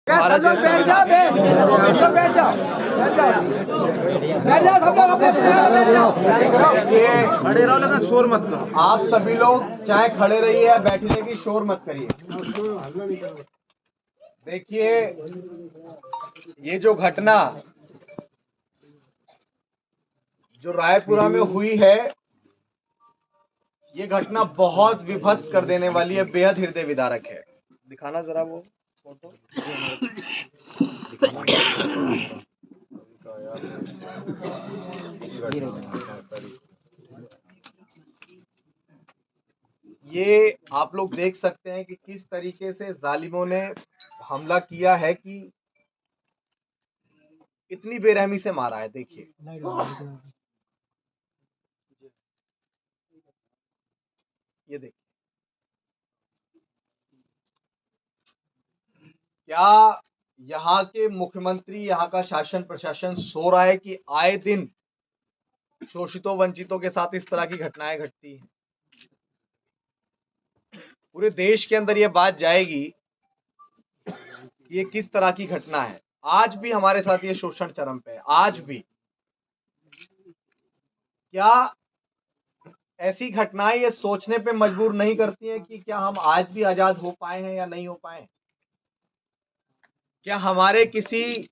भारत देश खड़े रहो लेकिन शोर मत करो। आप सभी लोग चाहे खड़े रहिए या बैठने की शोर मत करिए। देखिए, ये जो घटना जो रायपुरा में हुई है, ये घटना बहुत विभत्स कर देने वाली है, बेहद हृदय विदारक है। दिखाना जरा वो फोटो। ये आप लोग देख सकते हैं कि किस तरीके से जालिमों ने हमला किया है, कि इतनी बेरहमी से मारा है। देखिए, ये देखिए, क्या यहाँ के मुख्यमंत्री, यहाँ का शासन प्रशासन सो रहा है कि आए दिन शोषितों वंचितों के साथ इस तरह की घटनाएं घटती हैं? पूरे देश के अंदर ये बात जाएगी कि ये किस तरह की घटना है। आज भी हमारे साथ ये शोषण चरम पे है। आज भी क्या ऐसी घटनाएं ये सोचने पे मजबूर नहीं करती हैं कि क्या हम आज भी आजाद हो पाए हैं या नहीं हो पाए? क्या हमारे किसी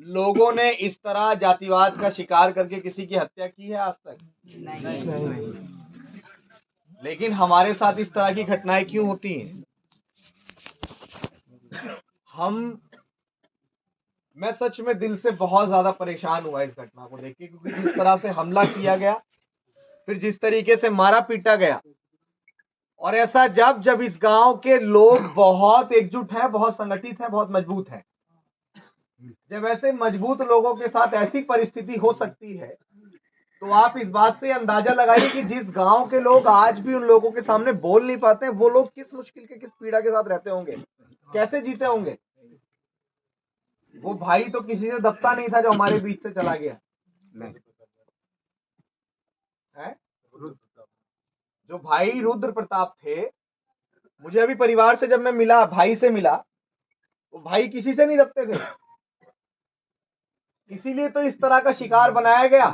लोगों ने इस तरह जातिवाद का शिकार करके किसी की हत्या की है आज तक? नहीं। लेकिन हमारे साथ इस तरह की घटनाएं क्यों होती हैं? मैं सच में दिल से बहुत ज्यादा परेशान हुआ इस घटना को देख के, क्योंकि जिस तरह से हमला किया गया, फिर जिस तरीके से मारा पीटा गया, और ऐसा जब इस गांव के लोग बहुत एकजुट हैं, बहुत संगठित हैं, बहुत मजबूत हैं, जब ऐसे मजबूत लोगों के साथ ऐसी परिस्थिति हो सकती है, तो आप इस बात से अंदाजा लगाइए कि जिस गांव के लोग आज भी उन लोगों के सामने बोल नहीं पाते हैं, वो लोग किस मुश्किल के, किस पीड़ा के साथ रहते होंगे, कैसे जीते होंगे। वो भाई तो किसी से दबता नहीं था जो हमारे बीच से चला गया, नहीं है? जो भाई रुद्र प्रताप थे, मुझे अभी परिवार से जब मैं मिला, भाई से मिला, वो भाई किसी से नहीं दबते थे। इसीलिए तो इस तरह का शिकार बनाया गया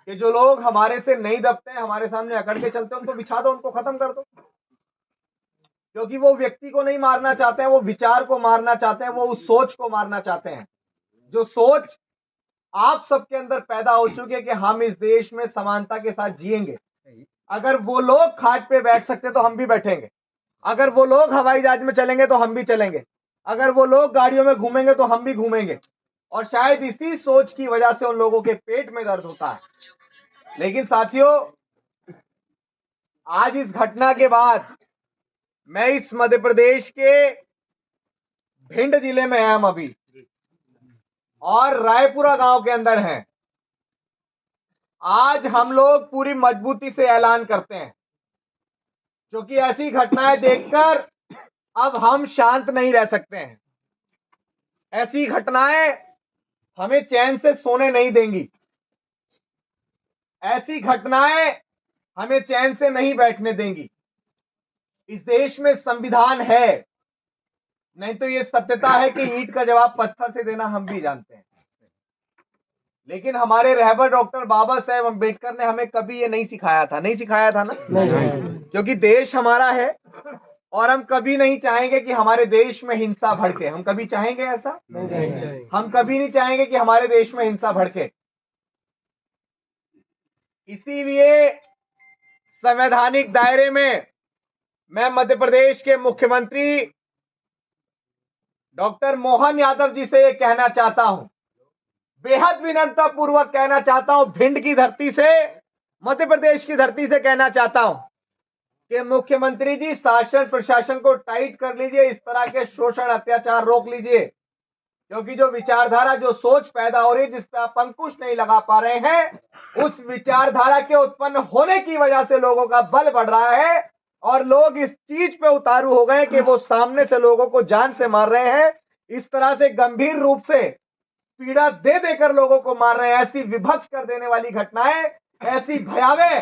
कि जो लोग हमारे से नहीं दबते हैं, हमारे सामने अकड़ के चलते हैं, उनको बिछा दो, उनको खत्म कर दो। क्योंकि वो व्यक्ति को नहीं मारना चाहते हैं, वो विचार को मारना चाहते हैं, वो उस सोच को मारना चाहते हैं, जो सोच आप सबके अंदर पैदा हो चुकी है कि हम इस देश में समानता के साथ जिएंगे। अगर वो लोग खाट पे बैठ सकते तो हम भी बैठेंगे, अगर वो लोग हवाई जहाज में चलेंगे तो हम भी चलेंगे, अगर वो लोग गाड़ियों में घूमेंगे तो हम भी घूमेंगे। और शायद इसी सोच की वजह से उन लोगों के पेट में दर्द होता है। लेकिन साथियों, आज इस घटना के बाद मैं इस मध्य प्रदेश के भिंड जिले में हम अभी, और रायपुरा गांव के अंदर हैं। आज हम लोग पूरी मजबूती से ऐलान करते हैं, क्योंकि ऐसी घटनाएं देखकर अब हम शांत नहीं रह सकते हैं। ऐसी घटनाएं हमें चैन से सोने नहीं देंगी, ऐसी घटनाएं हमें चैन से नहीं बैठने देंगी। इस देश में संविधान है, नहीं तो ये सत्यता है कि ईंट का जवाब पत्थर से देना हम भी जानते हैं। लेकिन हमारे रहबर डॉक्टर बाबा साहेब अम्बेडकर ने हमें कभी ये नहीं सिखाया था, नहीं सिखाया था ना? नहीं। क्योंकि देश हमारा है और हम कभी नहीं चाहेंगे कि हमारे देश में हिंसा भड़के। हम कभी चाहेंगे ऐसा? नहीं। हम कभी नहीं चाहेंगे कि हमारे देश में हिंसा भड़के। इसीलिए संवैधानिक दायरे में मैं मध्य प्रदेश के मुख्यमंत्री डॉक्टर मोहन यादव जी से ये कहना चाहता हूं, बेहद विनम्रता पूर्वक कहना चाहता हूं, भिंड की धरती से, मध्य प्रदेश की धरती से कहना चाहता हूं कि मुख्यमंत्री जी, शासन प्रशासन को टाइट कर लीजिए, इस तरह के शोषण अत्याचार रोक लीजिए। क्योंकि जो विचारधारा, जो सोच पैदा हो रही है, जिस पर आप अंकुश नहीं लगा पा रहे हैं, उस विचारधारा के उत्पन्न होने की वजह से लोगों का बल बढ़ रहा है और लोग इस चीज पे उतारू हो गए कि वो सामने से लोगों को जान से मार रहे हैं। इस तरह से गंभीर रूप से पीड़ा दे देकर लोगों को मार रहे हैं। ऐसी विभत्स कर देने वाली घटनाएं, ऐसी भयावह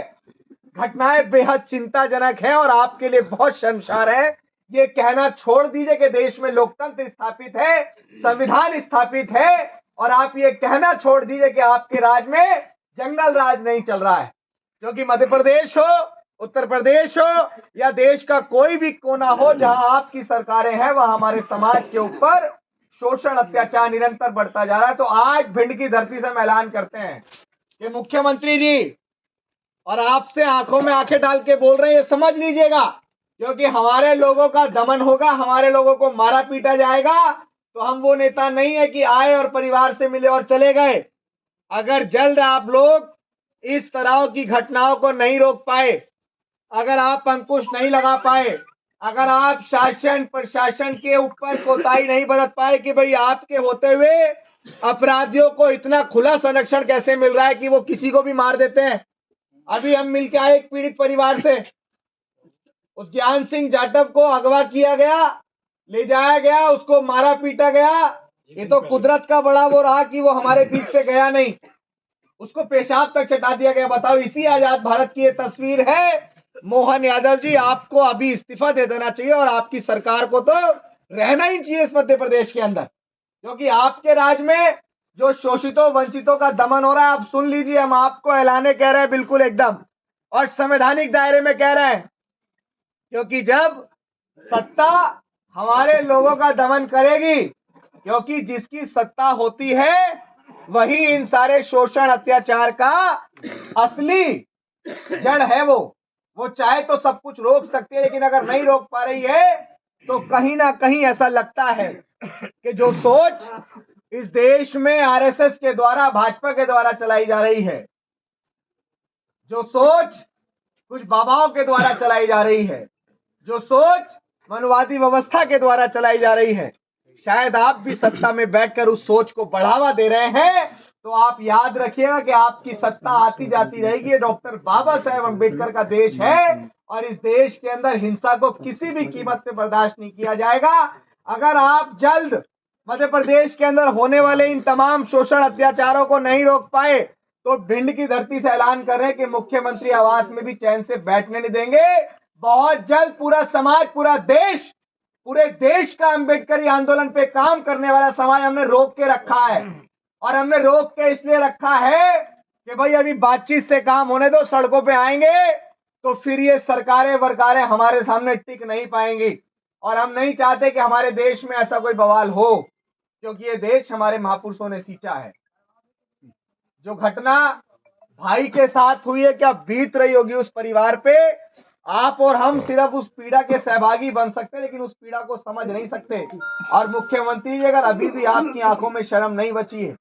घटनाएं बेहद चिंताजनक है और आपके लिए बहुत शर्मसार है। ये कहना छोड़ दीजिए कि देश में लोकतंत्र स्थापित है, संविधान स्थापित है, और आप ये कहना छोड़ दीजिए कि आपके राज में जंगल राज नहीं चल रहा है। क्योंकि मध्य प्रदेश हो, उत्तर प्रदेश हो या देश का कोई भी कोना हो जहां आपकी सरकारें हैं, वहां हमारे समाज के ऊपर शोषण अत्याचार निरंतर बढ़ता जा रहा है। तो आज भिंड की धरती से हम ऐलान करते हैं कि मुख्यमंत्री जी, और आपसे आंखों में आंखें डाल के बोल रहे हैं, ये समझ लीजिएगा, क्योंकि हमारे लोगों का दमन होगा, हमारे लोगों को मारा पीटा जाएगा, तो हम वो नेता नहीं है कि आए और परिवार से मिले और चले गए। अगर जल्द आप लोग इस तरह की घटनाओं को नहीं रोक पाए, अगर आप अंकुश नहीं लगा पाए, अगर आप शासन प्रशासन के ऊपर कोताही नहीं बरत पाए कि भाई आपके होते हुए अपराधियों को इतना खुला संरक्षण कैसे मिल रहा है कि वो किसी को भी मार देते हैं। अभी हम मिलकर आए एक पीड़ित परिवार से, उस ज्ञान सिंह जाटव को अगवा किया गया, ले जाया गया, उसको मारा पीटा गया। ये तो कुदरत का बड़ा वो रहा कि वो हमारे बीच से गया नहीं, उसको पेशाब तक चटा दिया गया। बताओ, इसी आजाद भारत की ये तस्वीर है। मोहन यादव जी, आपको अभी इस्तीफा दे देना चाहिए और आपकी सरकार को तो रहना ही चाहिए इस मध्य प्रदेश के अंदर, क्योंकि आपके राज में जो शोषितों वंचितों का दमन हो रहा है। आप सुन लीजिए, हम आपको ऐलाने कह रहे हैं, बिल्कुल एकदम और संवैधानिक दायरे में कह रहे हैं, क्योंकि जब सत्ता हमारे लोगों का दमन करेगी, क्योंकि जिसकी सत्ता होती है वही इन सारे शोषण अत्याचार का असली जड़ है। वो चाहे तो सब कुछ रोक सकती है, लेकिन अगर नहीं रोक पा रही है तो कहीं ना कहीं ऐसा लगता है कि जो सोच इस देश में आरएसएस के द्वारा, भाजपा के द्वारा चलाई जा रही है, जो सोच कुछ बाबाओं के द्वारा चलाई जा रही है, जो सोच मनुवादी व्यवस्था के द्वारा चलाई जा रही है, शायद आप भी सत्ता में बैठकर उस सोच को बढ़ावा दे रहे हैं। तो आप याद रखिएगा कि आपकी सत्ता आती जाती रहेगी। ये डॉक्टर बाबा साहेब अम्बेडकर का देश है और इस देश के अंदर हिंसा को किसी भी कीमत पे बर्दाश्त नहीं किया जाएगा। अगर आप जल्द मध्य प्रदेश के अंदर होने वाले इन तमाम शोषण अत्याचारों को नहीं रोक पाए, तो भिंड की धरती से ऐलान कर रहे हैं कि मुख्यमंत्री आवास में भी चैन से बैठने नहीं देंगे। बहुत जल्द पूरा समाज, पूरा देश, पूरे देश का अम्बेडकरी आंदोलन पे काम करने वाला समाज हमने रोक के रखा है। और हमने रोक के इसलिए रखा है कि भाई अभी बातचीत से काम होने दो, सड़कों पे आएंगे तो फिर ये सरकारें वरकारें हमारे सामने टिक नहीं पाएंगी। और हम नहीं चाहते कि हमारे देश में ऐसा कोई बवाल हो, क्योंकि ये देश हमारे महापुरुषों ने सींचा है। जो घटना भाई के साथ हुई है, क्या बीत रही होगी उस परिवार पे। आप और हम सिर्फ उस पीड़ा के सहभागी बन सकते, लेकिन उस पीड़ा को समझ नहीं सकते। और मुख्यमंत्री जी, अगर अभी भी आपकी आंखों में शर्म नहीं बची है,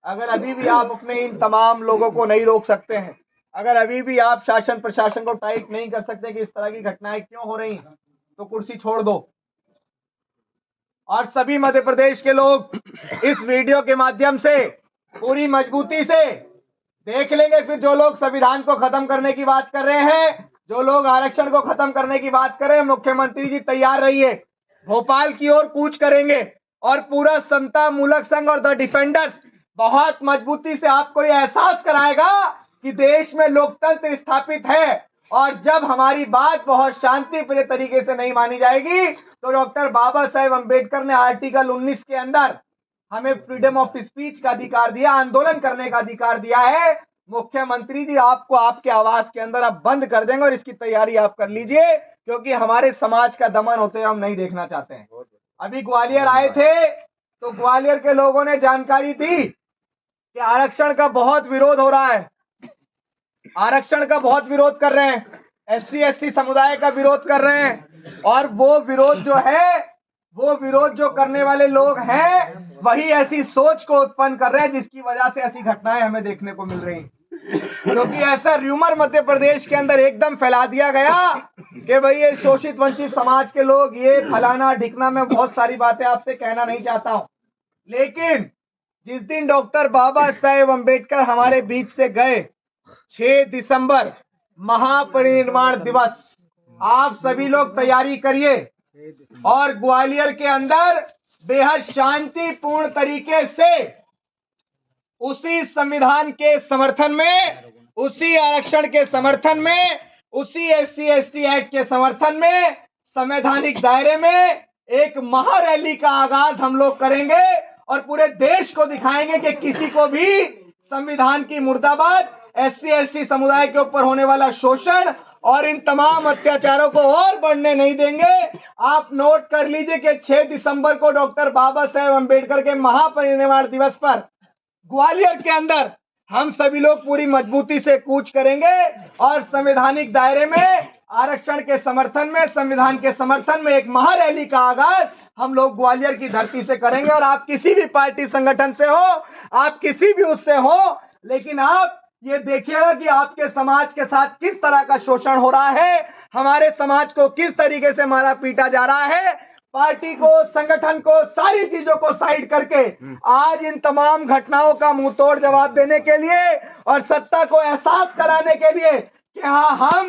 अगर अभी भी आप अपने इन तमाम लोगों को नहीं रोक सकते हैं, अगर अभी भी आप शासन प्रशासन को टाइट नहीं कर सकते कि इस तरह की घटनाएं क्यों हो रही हैं, तो कुर्सी छोड़ दो। और सभी मध्य प्रदेश के लोग इस वीडियो के माध्यम से पूरी मजबूती से देख लेंगे। फिर जो लोग संविधान को खत्म करने की बात कर रहे हैं, जो लोग आरक्षण को खत्म करने की बात कर रहे हैं, मुख्यमंत्री जी तैयार रहिए, भोपाल की ओर कूच करेंगे और पूरा समता मूलक संघ और द डिफेंडर्स बहुत मजबूती से आपको यह एहसास कराएगा कि देश में लोकतंत्र स्थापित है। और जब हमारी बात बहुत शांतिप्रिय तरीके से नहीं मानी जाएगी, तो डॉक्टर बाबा साहेब अम्बेडकर ने आर्टिकल 19 के अंदर हमें फ्रीडम ऑफ स्पीच का अधिकार दिया, आंदोलन करने का अधिकार दिया है। मुख्यमंत्री जी, आपको आपके आवास के अंदर अब बंद कर देंगे और इसकी तैयारी आप कर लीजिए, क्योंकि हमारे समाज का दमन होते हुए हम नहीं देखना चाहते हैं। अभी ग्वालियर आए थे तो ग्वालियर के लोगों ने जानकारी दी कि आरक्षण का बहुत विरोध हो रहा है, आरक्षण का बहुत विरोध कर रहे हैं, SC ST समुदाय का विरोध कर रहे हैं। और वो विरोध जो है, वो विरोध जो करने वाले लोग हैं, वही ऐसी सोच को उत्पन्न कर रहे हैं जिसकी वजह से ऐसी घटनाएं हमें देखने को मिल रही। क्योंकि ऐसा र्यूमर मध्य प्रदेश के अंदर एकदम फैला दिया गया कि भाई ये शोषित वंचित समाज के लोग, ये फलाना ढिकना। मैं बहुत सारी बातें आपसे कहना नहीं चाहता हूं, लेकिन जिस दिन डॉक्टर बाबा साहेब अम्बेडकर हमारे बीच से गए, 6 दिसंबर महापरिनिर्वाण दिवस, आप सभी लोग तैयारी करिए और ग्वालियर के अंदर बेहद शांतिपूर्ण तरीके से उसी संविधान के समर्थन में, उसी आरक्षण के समर्थन में, उसी SC ST एक्ट के समर्थन में संवैधानिक दायरे में एक महारैली का आगाज हम लोग करेंगे और पूरे देश को दिखाएंगे कि किसी को भी संविधान की मुर्दाबाद, SC/ST समुदाय के ऊपर होने वाला शोषण और इन तमाम अत्याचारों को और बढ़ने नहीं देंगे। आप नोट कर लीजिए कि 6 दिसंबर को डॉक्टर बाबा साहेब अम्बेडकर के महापरिनिर्वाण दिवस पर ग्वालियर के अंदर हम सभी लोग पूरी मजबूती से कूच करेंगे और संवैधानिक दायरे में आरक्षण के समर्थन में, संविधान के समर्थन में एक महारैली का आगाज हम लोग ग्वालियर की धरती से करेंगे। और आप किसी भी पार्टी संगठन से हो, आप किसी भी उससे हो, लेकिन आप ये देखिएगा कि आपके समाज के साथ किस तरह का शोषण हो रहा है, हमारे समाज को किस तरीके से मारा पीटा जा रहा है। पार्टी को, संगठन को, सारी चीजों को साइड करके आज इन तमाम घटनाओं का मुंह तोड़ जवाब देने के लिए और सत्ता को एहसास कराने के लिए कि हाँ, हम